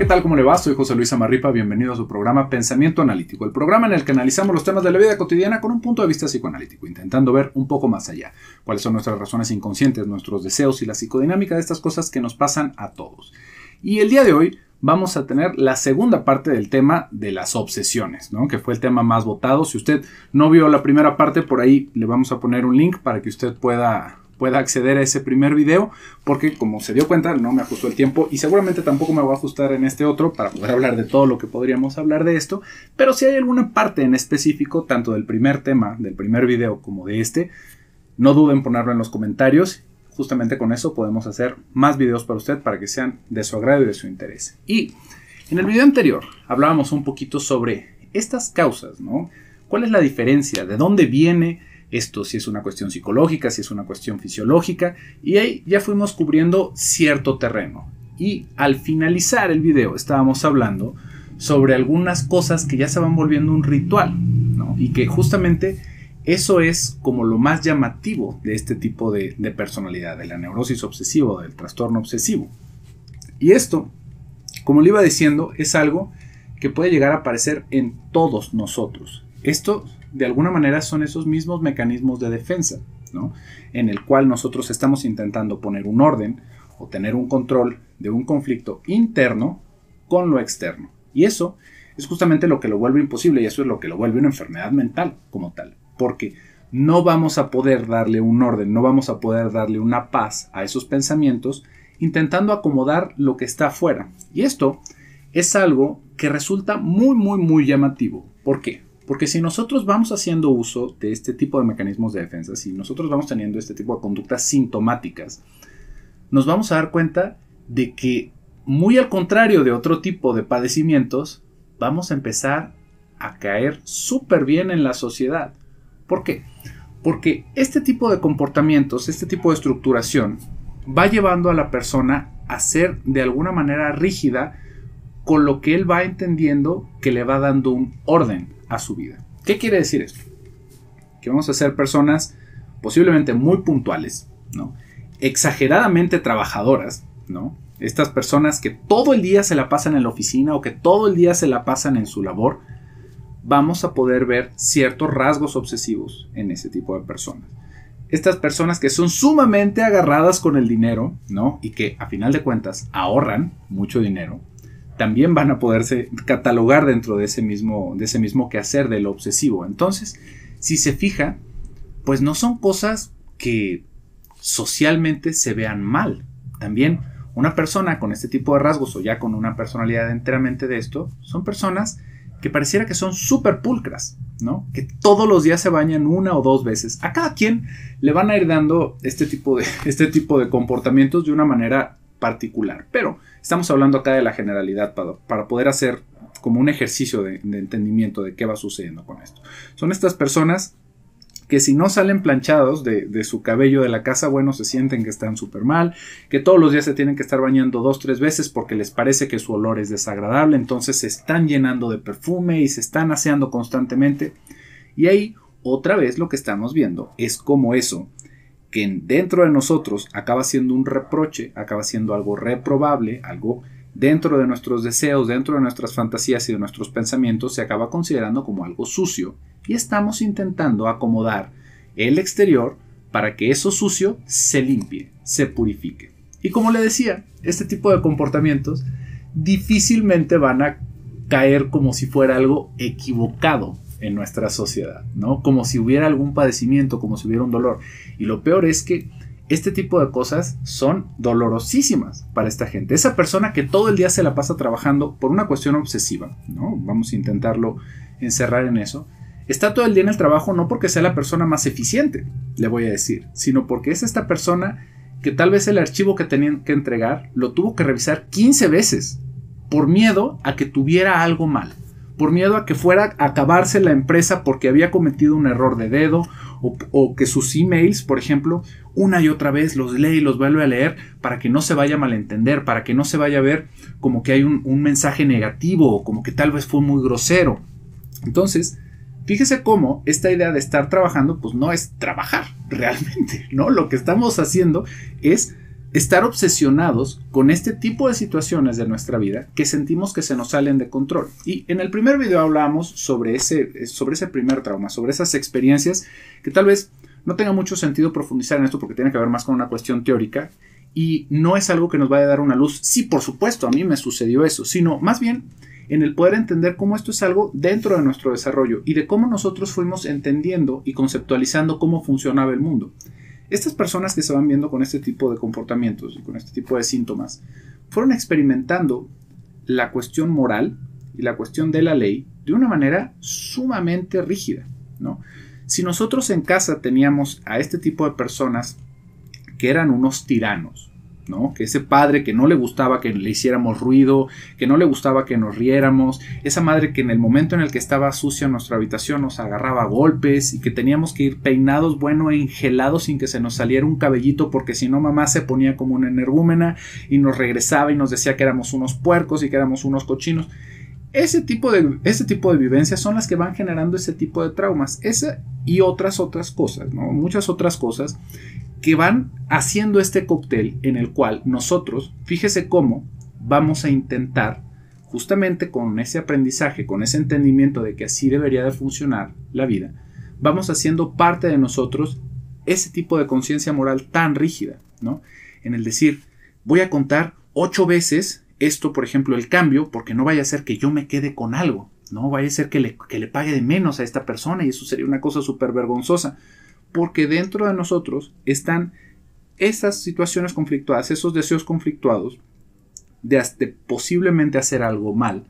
¿qué tal? ¿Cómo le va? Soy José Luis Amarripa, bienvenido a su programa Pensamiento Analítico, el programa en el que analizamos los temas de la vida cotidiana con un punto de vista psicoanalítico, intentando ver un poco más allá, cuáles son nuestras razones inconscientes, nuestros deseos y la psicodinámica de estas cosas que nos pasan a todos. Y el día de hoy vamos a tener la segunda parte del tema de las obsesiones, ¿no? Que fue el tema más votado. Si usted no vio la primera parte, por ahí le vamos a poner un link para que usted pueda acceder a ese primer video, porque como se dio cuenta no me ajustó el tiempo y seguramente tampoco me voy a ajustar en este otro para poder hablar de todo lo que podríamos hablar de esto, pero si hay alguna parte en específico, tanto del primer tema, del primer video como de este, no duden en ponerlo en los comentarios. Justamente con eso podemos hacer más videos para usted para que sean de su agrado y de su interés. Y en el video anterior hablábamos un poquito sobre estas causas, ¿no? ¿Cuál es la diferencia? ¿De dónde viene esto? Si es una cuestión psicológica, si es una cuestión fisiológica, y ahí ya fuimos cubriendo cierto terreno. Y al finalizar el video estábamos hablando sobre algunas cosas que ya se van volviendo un ritual, ¿no? Y que justamente eso es como lo más llamativo de este tipo de personalidad, de la neurosis obsesiva o del trastorno obsesivo. Y esto, como le iba diciendo, es algo que puede llegar a aparecer en todos nosotros. Esto, de alguna manera, son esos mismos mecanismos de defensa, ¿no? En el cual nosotros estamos intentando poner un orden o tener un control de un conflicto interno con lo externo. Y eso es justamente lo que lo vuelve imposible, y eso es lo que lo vuelve una enfermedad mental como tal. Porque no vamos a poder darle un orden, no vamos a poder darle una paz a esos pensamientos intentando acomodar lo que está afuera. Y esto es algo que resulta muy llamativo. ¿Por qué? Porque si nosotros vamos haciendo uso de este tipo de mecanismos de defensa, si nosotros vamos teniendo este tipo de conductas sintomáticas, nos vamos a dar cuenta de que, muy al contrario de otro tipo de padecimientos, vamos a empezar a caer súper bien en la sociedad. ¿Por qué? Porque este tipo de comportamientos, este tipo de estructuración, va llevando a la persona a ser de alguna manera rígida con lo que él va entendiendo que le va dando un orden a su vida. ¿Qué quiere decir esto? Que vamos a ser personas posiblemente muy puntuales, ¿no? Exageradamente trabajadoras, ¿no? Estas personas que todo el día se la pasan en la oficina o que todo el día se la pasan en su labor, vamos a poder ver ciertos rasgos obsesivos en ese tipo de personas. Estas personas que son sumamente agarradas con el dinero, ¿no? Y que a final de cuentas ahorran mucho dinero, también van a poderse catalogar dentro de ese mismo quehacer de lo obsesivo. Entonces, si se fija, pues no son cosas que socialmente se vean mal. También una persona con este tipo de rasgos o ya con una personalidad enteramente de esto, son personas que pareciera que son súper pulcras, ¿no? Que todos los días se bañan una o dos veces. A cada quien le van a ir dando este tipo de comportamientos de una manera particular. Pero estamos hablando acá de la generalidad para poder hacer como un ejercicio de entendimiento de qué va sucediendo con esto. Son estas personas que si no salen planchados de su cabello de la casa, bueno, se sienten que están súper mal, que todos los días se tienen que estar bañando 2-3 veces porque les parece que su olor es desagradable, entonces se están llenando de perfume y se están aseando constantemente. Y ahí, otra vez lo que estamos viendo es como eso, que dentro de nosotros acaba siendo un reproche, acaba siendo algo reprobable, algo dentro de nuestros deseos, dentro de nuestras fantasías y de nuestros pensamientos, se acaba considerando como algo sucio. Y estamos intentando acomodar el exterior para que eso sucio se limpie, se purifique. Y como le decía, este tipo de comportamientos difícilmente van a caer como si fuera algo equivocado en nuestra sociedad, ¿no? Como si hubiera algún padecimiento, como si hubiera un dolor. Y lo peor es que este tipo de cosas son dolorosísimas para esta gente. Esa persona que todo el día se la pasa trabajando por una cuestión obsesiva, ¿no? Vamos a intentarlo encerrar en eso. Está todo el día en el trabajo no porque sea la persona más eficiente, le voy a decir, sino porque es esta persona que tal vez el archivo que tenían que entregar lo tuvo que revisar 15 veces por miedo a que tuviera algo mal, por miedo a que fuera a acabarse la empresa porque había cometido un error de dedo o que sus emails, por ejemplo, una y otra vez los lee y los vuelve a leer para que no se vaya a malentender, para que no se vaya a ver como que hay un mensaje negativo o como que tal vez fue muy grosero. Entonces, fíjese cómo esta idea de estar trabajando pues no es trabajar realmente, ¿no? Lo que estamos haciendo es estar obsesionados con este tipo de situaciones de nuestra vida que sentimos que se nos salen de control. Y en el primer video hablábamos sobre ese primer trauma, sobre esas experiencias que tal vez no tenga mucho sentido profundizar en esto porque tiene que ver más con una cuestión teórica y no es algo que nos vaya a dar una luz. Sí, por supuesto, a mí me sucedió eso, sino más bien en el poder entender cómo esto es algo dentro de nuestro desarrollo y de cómo nosotros fuimos entendiendo y conceptualizando cómo funcionaba el mundo. Estas personas que se van viendo con este tipo de comportamientos y con este tipo de síntomas fueron experimentando la cuestión moral y la cuestión de la ley de una manera sumamente rígida, ¿no? Si nosotros en casa teníamos a este tipo de personas que eran unos tiranos, ¿no? Que ese padre que no le gustaba que le hiciéramos ruido, que no le gustaba que nos riéramos, esa madre que en el momento en el que estaba sucia nuestra habitación nos agarraba a golpes y que teníamos que ir peinados, bueno, engelados sin que se nos saliera un cabellito porque si no mamá se ponía como una energúmena y nos regresaba y nos decía que éramos unos puercos y que éramos unos cochinos. Ese tipo de vivencias son las que van generando ese tipo de traumas. Esa y otras cosas, ¿no? Muchas otras cosas que van haciendo este cóctel en el cual nosotros, fíjese cómo vamos a intentar, justamente con ese aprendizaje, con ese entendimiento de que así debería de funcionar la vida, vamos haciendo parte de nosotros ese tipo de conciencia moral tan rígida, ¿no? En el decir, voy a contar 8 veces esto, por ejemplo, el cambio, porque no vaya a ser que yo me quede con algo, no vaya a ser que le pague de menos a esta persona y eso sería una cosa súper vergonzosa. Porque dentro de nosotros están esas situaciones conflictuadas, esos deseos conflictuados de posiblemente hacer algo mal,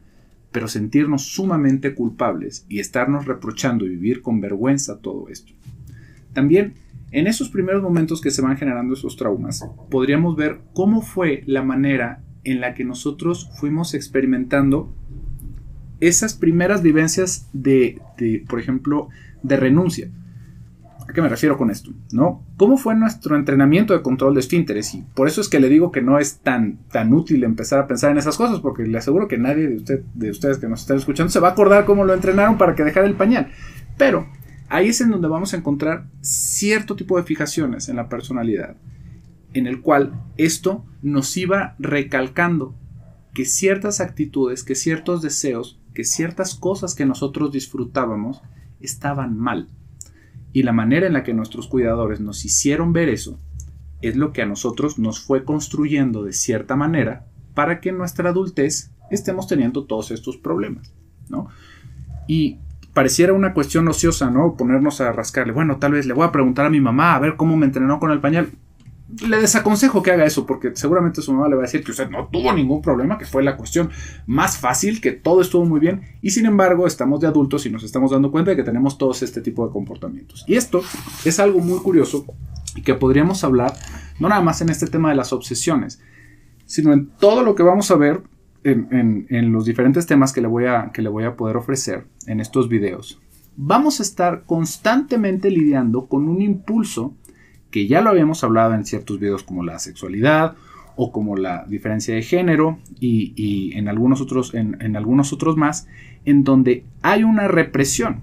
pero sentirnos sumamente culpables y estarnos reprochando y vivir con vergüenza todo esto. También, en esos primeros momentos que se van generando esos traumas, podríamos ver cómo fue la manera en la que nosotros fuimos experimentando esas primeras vivencias por ejemplo, de renuncia. ¿A qué me refiero con esto? ¿No? ¿Cómo fue nuestro entrenamiento de control de esfínteres? Y por eso es que le digo que no es tan útil empezar a pensar en esas cosas, porque le aseguro que nadie de ustedes que nos están escuchando se va a acordar cómo lo entrenaron para que dejara el pañal. Pero ahí es en donde vamos a encontrar cierto tipo de fijaciones en la personalidad, en el cual esto nos iba recalcando que ciertas actitudes, que ciertos deseos, que ciertas cosas que nosotros disfrutábamos estaban mal. Y la manera en la que nuestros cuidadores nos hicieron ver eso es lo que a nosotros nos fue construyendo de cierta manera para que en nuestra adultez estemos teniendo todos estos problemas, ¿no? Y pareciera una cuestión ociosa, ¿no? Ponernos a rascarle. Bueno, tal vez le voy a preguntar a mi mamá a ver cómo me entrenó con el pañal. Le desaconsejo que haga eso porque seguramente su mamá le va a decir que usted no tuvo ningún problema, que fue la cuestión más fácil, que todo estuvo muy bien y sin embargo estamos de adultos y nos estamos dando cuenta de que tenemos todos este tipo de comportamientos. Y esto es algo muy curioso y que podríamos hablar no nada más en este tema de las obsesiones, sino en todo lo que vamos a ver en los diferentes temas que le voy a poder ofrecer en estos videos. Vamos a estar constantemente lidiando con un impulso que ya lo habíamos hablado en ciertos videos como la sexualidad o como la diferencia de género y en algunos otros más, en donde hay una represión.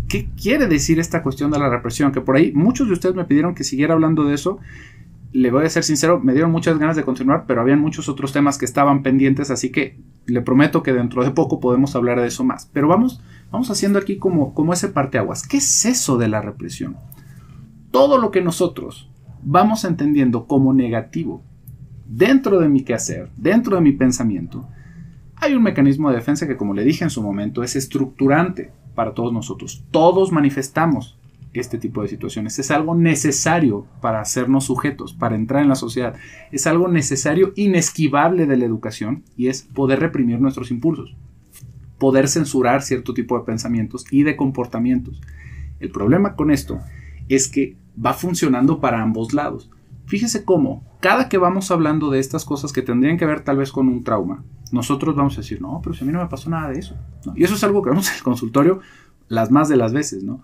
¿Qué quiere decir esta cuestión de la represión? Que por ahí muchos de ustedes me pidieron que siguiera hablando de eso. Le voy a ser sincero, me dieron muchas ganas de continuar, pero habían muchos otros temas que estaban pendientes, así que le prometo que dentro de poco podemos hablar de eso más. Pero vamos haciendo aquí como ese parteaguas. ¿Qué es eso de la represión? Todo lo que nosotros vamos entendiendo como negativo dentro de mi quehacer, dentro de mi pensamiento, hay un mecanismo de defensa que, como le dije en su momento, es estructurante para todos nosotros. Todos manifestamos este tipo de situaciones. Es algo necesario para hacernos sujetos, para entrar en la sociedad. Es algo necesario, inesquivable de la educación y es poder reprimir nuestros impulsos, poder censurar cierto tipo de pensamientos y de comportamientos. El problema con esto es que va funcionando para ambos lados. Fíjese cómo cada que vamos hablando de estas cosas que tendrían que ver tal vez con un trauma, nosotros vamos a decir, no, pero si a mí no me pasó nada de eso, ¿no? Y eso es algo que vemos en el consultorio las más de las veces, ¿no?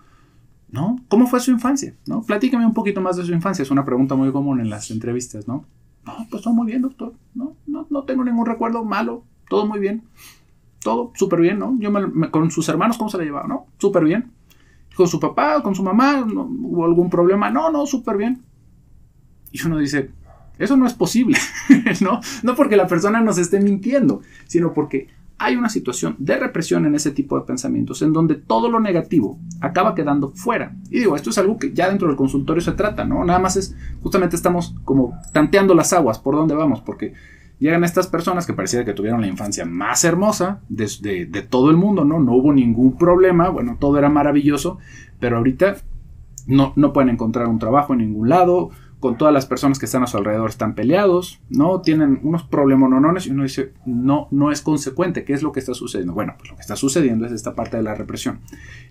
¿No? ¿Cómo fue su infancia? ¿No? Platícame un poquito más de su infancia. Es una pregunta muy común en las entrevistas, ¿no? No, pues todo muy bien, doctor. No tengo ningún recuerdo malo. Todo muy bien. Todo súper bien, ¿no? Yo con sus hermanos, ¿cómo se le llevaba? ¿No? Súper bien. Con su papá, con su mamá, ¿no hubo algún problema? No, súper bien. Y uno dice, Eso no es posible, ¿no? No porque la persona nos esté mintiendo, sino porque hay una situación de represión en ese tipo de pensamientos en donde todo lo negativo acaba quedando fuera. Y digo, esto es algo que ya dentro del consultorio se trata, ¿no? Nada más es, justamente estamos como tanteando las aguas, por dónde vamos, porque llegan estas personas que pareciera que tuvieron la infancia más hermosa de todo el mundo, ¿no? No hubo ningún problema, bueno, todo era maravilloso, pero ahorita no pueden encontrar un trabajo en ningún lado, con todas las personas que están a su alrededor están peleados, ¿no? Tienen unos problemonones y uno dice, no es consecuente. ¿Qué es lo que está sucediendo? Bueno, pues lo que está sucediendo es esta parte de la represión.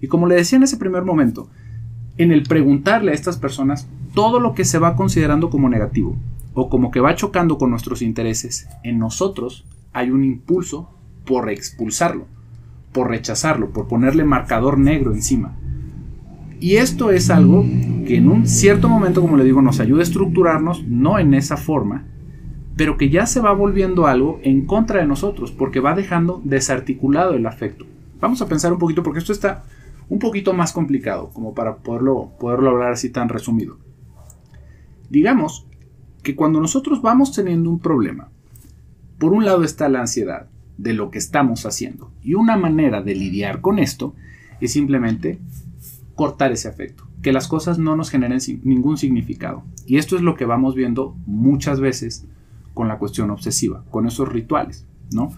Y como le decía en ese primer momento, en el preguntarle a estas personas todo lo que se va considerando como negativo o como que va chocando con nuestros intereses, en nosotros hay un impulso por expulsarlo, por rechazarlo, por ponerle marcador negro encima. Y esto es algo que en un cierto momento, como le digo, nos ayuda a estructurarnos, no en esa forma, pero que ya se va volviendo algo en contra de nosotros, porque va dejando desarticulado el afecto. Vamos a pensar un poquito, porque esto está un poquito más complicado, como para poderlo hablar así tan resumido. Digamos que cuando nosotros vamos teniendo un problema, por un lado está la ansiedad de lo que estamos haciendo, y una manera de lidiar con esto es simplemente cortar ese afecto, que las cosas no nos generen ningún significado. Y esto es lo que vamos viendo muchas veces con la cuestión obsesiva, con esos rituales, ¿no?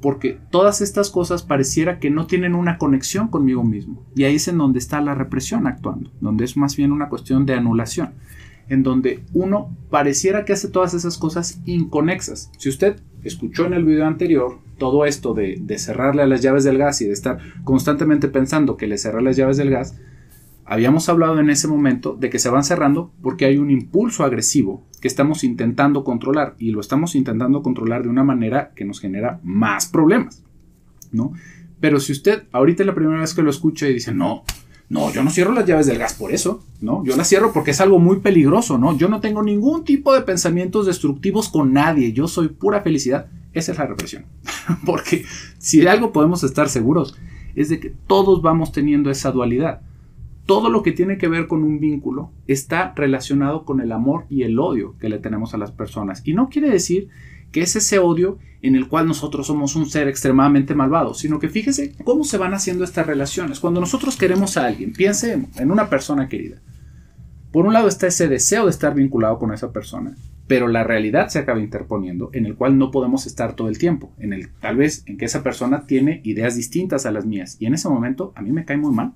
Porque todas estas cosas pareciera que no tienen una conexión conmigo mismo. Y ahí es en donde está la represión actuando, donde es más bien una cuestión de anulación, en donde uno pareciera que hace todas esas cosas inconexas. Si usted escuchó en el video anterior todo esto de cerrarle a las llaves del gas y de estar constantemente pensando que le cerré las llaves del gas, habíamos hablado en ese momento de que se van cerrando porque hay un impulso agresivo que estamos intentando controlar, y lo estamos intentando controlar de una manera que nos genera más problemas, ¿no? Pero si usted ahorita es la primera vez que lo escucha y dice, no, yo no cierro las llaves del gas por eso, ¿no? Yo las cierro porque es algo muy peligroso, ¿no? Yo no tengo ningún tipo de pensamientos destructivos con nadie, yo soy pura felicidad. Esa es la represión. Porque si de algo podemos estar seguros es de que todos vamos teniendo esa dualidad. Todo lo que tiene que ver con un vínculo está relacionado con el amor y el odio que le tenemos a las personas. Y no quiere decir que es ese odio en el cual nosotros somos un ser extremadamente malvado, sino que fíjese cómo se van haciendo estas relaciones. Cuando nosotros queremos a alguien, piense en una persona querida. Por un lado está ese deseo de estar vinculado con esa persona, pero la realidad se acaba interponiendo, en el cual no podemos estar todo el tiempo, tal vez en que esa persona tiene ideas distintas a las mías, y en ese momento a mí me cae muy mal,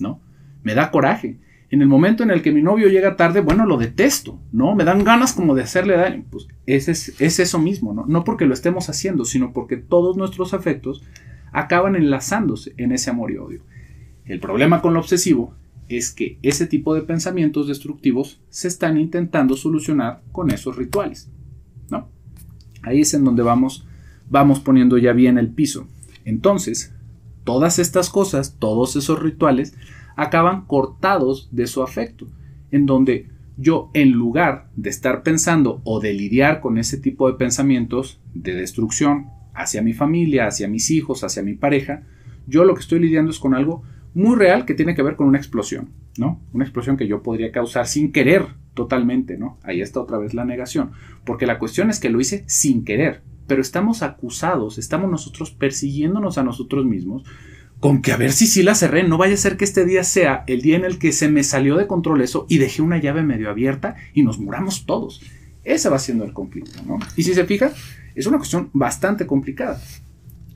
¿no? Me da coraje. En el momento en el que mi novio llega tarde, bueno, lo detesto, ¿no? Me dan ganas como de hacerle daño. Pues es eso mismo, ¿no? No porque lo estemos haciendo, sino porque todos nuestros afectos acaban enlazándose en ese amor y odio. El problema con lo obsesivo es que ese tipo de pensamientos destructivos se están intentando solucionar con esos rituales, ¿no? Ahí es en donde vamos poniendo ya bien el piso. Entonces, todas estas cosas, todos esos rituales, acaban cortados de su afecto, en donde yo, en lugar de estar pensando o de lidiar con ese tipo de pensamientos de destrucción hacia mi familia, hacia mis hijos, hacia mi pareja, yo lo que estoy lidiando es con algo muy real que tiene que ver con una explosión, ¿no? Una explosión que yo podría causar sin querer totalmente, ¿no? Ahí está otra vez la negación, porque la cuestión es que lo hice sin querer, pero estamos acusados, estamos nosotros persiguiéndonos a nosotros mismos con que a ver si sí la cerré, no vaya a ser que este día sea el día en el que se me salió de control eso y dejé una llave medio abierta y nos muramos todos. Ese va siendo el conflicto, ¿no? Y si se fija, es una cuestión bastante complicada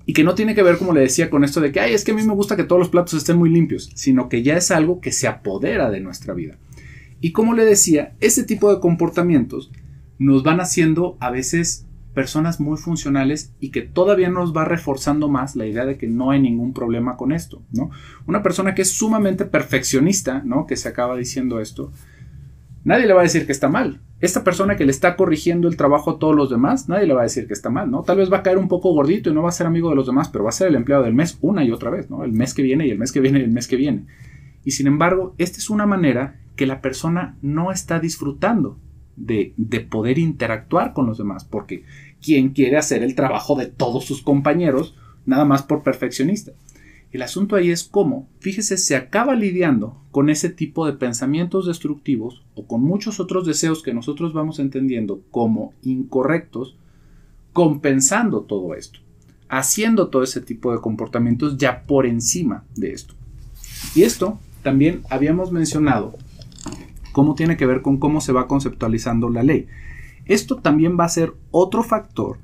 y que no tiene que ver, como le decía, con esto de que, ay, es que a mí me gusta que todos los platos estén muy limpios, sino que ya es algo que se apodera de nuestra vida. Y como le decía, ese tipo de comportamientos nos van haciendo a veces personas muy funcionales y que todavía nos va reforzando más la idea de que no hay ningún problema con esto, ¿no? Una persona que es sumamente perfeccionista, ¿no? Que se acaba diciendo esto, nadie le va a decir que está mal. Esta persona que le está corrigiendo el trabajo a todos los demás, nadie le va a decir que está mal, ¿no? Tal vez va a caer un poco gordito y no va a ser amigo de los demás, pero va a ser el empleado del mes una y otra vez, ¿no? El mes que viene y el mes que viene y el mes que viene. Y sin embargo, esta es una manera que la persona no está disfrutando de poder interactuar con los demás, porque ¿quién quiere hacer el trabajo de todos sus compañeros nada más por perfeccionista? El asunto ahí es cómo, fíjese, se acaba lidiando con ese tipo de pensamientos destructivos o con muchos otros deseos que nosotros vamos entendiendo como incorrectos, compensando todo esto, haciendo todo ese tipo de comportamientos ya por encima de esto. Y esto también habíamos mencionado cómo tiene que ver con cómo se va conceptualizando la ley. Esto también va a ser otro factor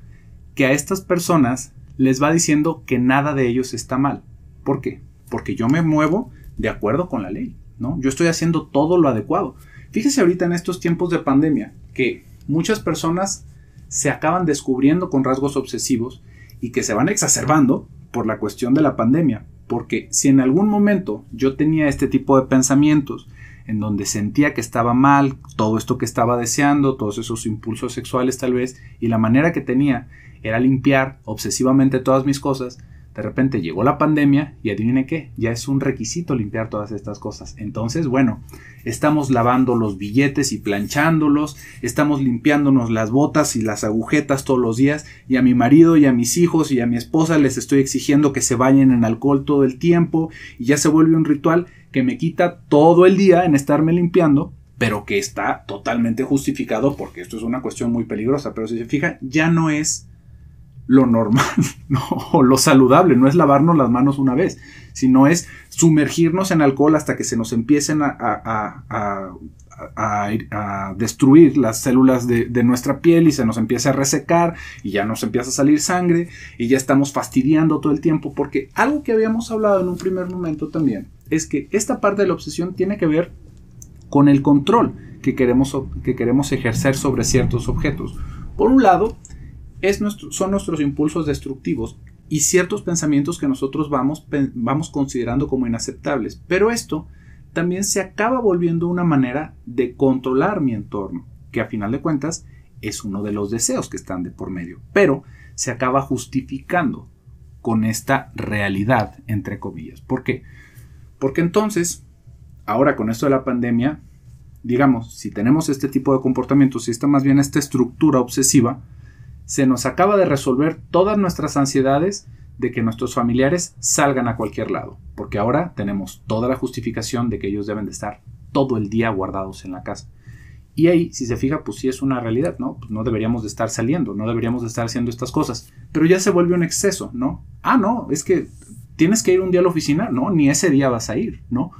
que a estas personas les va diciendo que nada de ellos está mal. ¿Por qué? Porque yo me muevo de acuerdo con la ley, ¿no? Yo estoy haciendo todo lo adecuado. Fíjese ahorita en estos tiempos de pandemia que muchas personas se acaban descubriendo con rasgos obsesivos y que se van exacerbando por la cuestión de la pandemia. Porque si en algún momento yo tenía este tipo de pensamientos en donde sentía que estaba mal, todo esto que estaba deseando, todos esos impulsos sexuales tal vez, y la manera que tenía era limpiar obsesivamente todas mis cosas, de repente llegó la pandemia y adivine qué, ya es un requisito limpiar todas estas cosas. Entonces, bueno, estamos lavando los billetes y planchándolos, estamos limpiándonos las botas y las agujetas todos los días, y a mi marido y a mis hijos y a mi esposa les estoy exigiendo que se bañen en alcohol todo el tiempo, y ya se vuelve un ritual que me quita todo el día en estarme limpiando, pero que está totalmente justificado porque esto es una cuestión muy peligrosa. Pero si se fija, ya no es lo normal, ¿no? O lo saludable, no es lavarnos las manos una vez, sino es sumergirnos en alcohol hasta que se nos empiecen a destruir las células de nuestra piel y se nos empiece a resecar y ya nos empieza a salir sangre y ya estamos fastidiando todo el tiempo, porque algo que habíamos hablado en un primer momento también es que esta parte de la obsesión tiene que ver con el control que queremos ejercer sobre ciertos objetos. Por un lado, son nuestros impulsos destructivos y ciertos pensamientos que nosotros vamos considerando como inaceptables. Pero esto también se acaba volviendo una manera de controlar mi entorno, que a final de cuentas es uno de los deseos que están de por medio. Pero se acaba justificando con esta realidad, entre comillas. ¿Por qué? Porque entonces, ahora con esto de la pandemia, digamos, si tenemos este tipo de comportamientos, si está más bien esta estructura obsesiva, se nos acaba de resolver todas nuestras ansiedades de que nuestros familiares salgan a cualquier lado, porque ahora tenemos toda la justificación de que ellos deben de estar todo el día guardados en la casa. Y ahí, si se fija, pues sí es una realidad, ¿no? Pues no deberíamos de estar saliendo, no deberíamos de estar haciendo estas cosas, pero ya se vuelve un exceso, ¿no? Ah, no, es que tienes que ir un día a la oficina, no, ni ese día vas a ir, ¿no?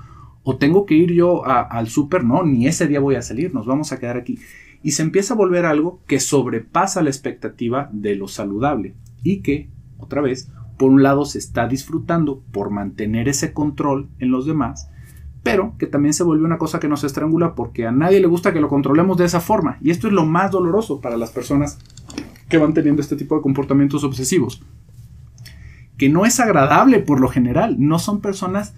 O tengo que ir yo al súper, no, ni ese día voy a salir, nos vamos a quedar aquí. Y se empieza a volver algo que sobrepasa la expectativa de lo saludable y que, otra vez, por un lado se está disfrutando por mantener ese control en los demás, pero que también se vuelve una cosa que nos estrangula porque a nadie le gusta que lo controlemos de esa forma. Y esto es lo más doloroso para las personas que van teniendo este tipo de comportamientos obsesivos, que no es agradable por lo general. No son personas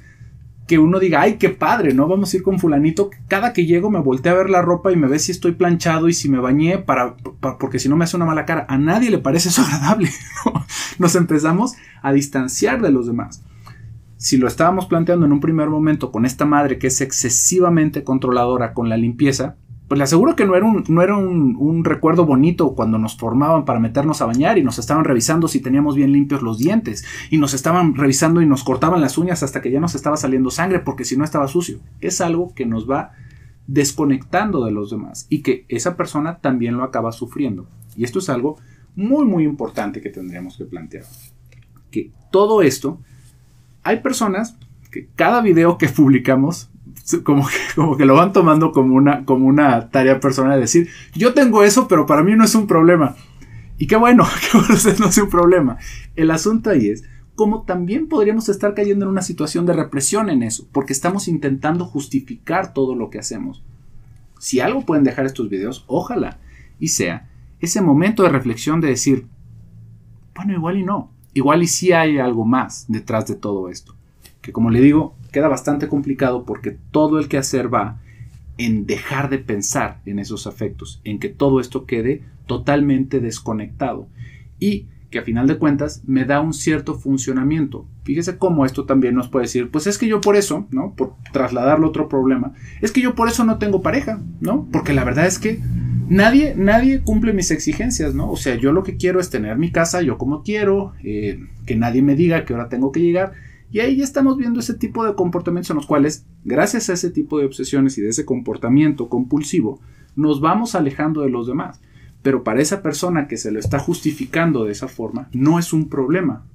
que uno diga, ay, qué padre, ¿no? Vamos a ir con fulanito. Cada que llego me volteo a ver la ropa y me ve si estoy planchado y si me bañé porque si no me hace una mala cara. A nadie le parece eso agradable, ¿no? Nos empezamos a distanciar de los demás. Si lo estábamos planteando en un primer momento con esta madre que es excesivamente controladora con la limpieza, pues le aseguro que no era un recuerdo bonito cuando nos formaban para meternos a bañar y nos estaban revisando si teníamos bien limpios los dientes y nos estaban revisando y nos cortaban las uñas hasta que ya nos estaba saliendo sangre porque si no estaba sucio. Es algo que nos va desconectando de los demás y que esa persona también lo acaba sufriendo. Y esto es algo muy muy importante que tendríamos que plantear. Que todo esto, hay personas que cada video que publicamos como que lo van tomando como una tarea personal de decir, yo tengo eso, pero para mí no es un problema. Y qué bueno que para ustedes no es un problema. El asunto ahí es cómo también podríamos estar cayendo en una situación de represión en eso, porque estamos intentando justificar todo lo que hacemos. Si algo pueden dejar estos videos, ojalá y sea ese momento de reflexión de decir, bueno, igual y no, igual y sí hay algo más detrás de todo esto. Que como le digo, queda bastante complicado porque todo el quehacer va en dejar de pensar en esos afectos, en que todo esto quede totalmente desconectado y que a final de cuentas me da un cierto funcionamiento. Fíjese cómo esto también nos puede decir, pues es que yo por eso, ¿no? Por trasladarlo a otro problema, es que yo por eso no tengo pareja, ¿no? Porque la verdad es que nadie cumple mis exigencias, ¿no? O sea, yo lo que quiero es tener mi casa yo como quiero, que nadie me diga a qué hora tengo que llegar. Y ahí ya estamos viendo ese tipo de comportamientos en los cuales, gracias a ese tipo de obsesiones y de ese comportamiento compulsivo, nos vamos alejando de los demás. Pero para esa persona que se lo está justificando de esa forma, no es un problema.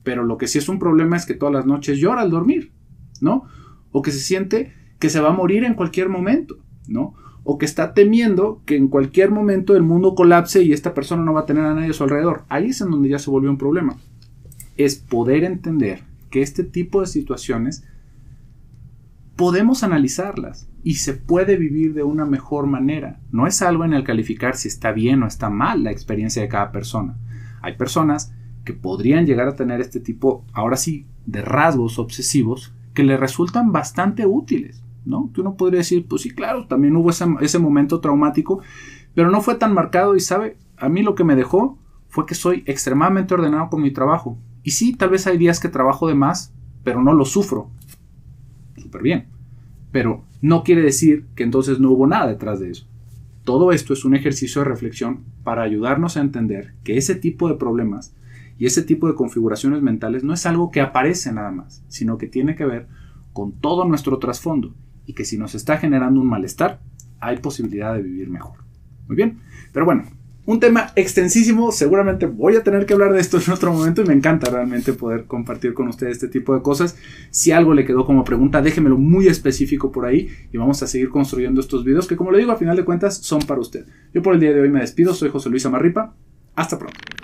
Pero lo que sí es un problema es que todas las noches llora al dormir, ¿no? O que se siente que se va a morir en cualquier momento, ¿no? O que está temiendo que en cualquier momento el mundo colapse y esta persona no va a tener a nadie a su alrededor. Ahí es en donde ya se volvió un problema. Es poder entender que este tipo de situaciones podemos analizarlas y se puede vivir de una mejor manera. No es algo en el calificar si está bien o está mal la experiencia de cada persona. Hay personas que podrían llegar a tener este tipo, ahora sí, de rasgos obsesivos que le resultan bastante útiles, ¿no? Que uno podría decir, pues sí, claro, también hubo ese momento traumático, pero no fue tan marcado y, ¿sabe? A mí lo que me dejó fue que soy extremadamente ordenado con mi trabajo. Y sí, tal vez hay días que trabajo de más, pero no lo sufro. Súper bien. Pero no quiere decir que entonces no hubo nada detrás de eso. Todo esto es un ejercicio de reflexión para ayudarnos a entender que ese tipo de problemas y ese tipo de configuraciones mentales no es algo que aparece nada más, sino que tiene que ver con todo nuestro trasfondo y que si nos está generando un malestar, hay posibilidad de vivir mejor. Muy bien, pero bueno, un tema extensísimo, seguramente voy a tener que hablar de esto en otro momento y me encanta realmente poder compartir con ustedes este tipo de cosas. Si algo le quedó como pregunta, déjemelo muy específico por ahí y vamos a seguir construyendo estos videos que, como le digo, a final de cuentas son para usted. Yo por el día de hoy me despido, soy José Luis Amarripa, hasta pronto.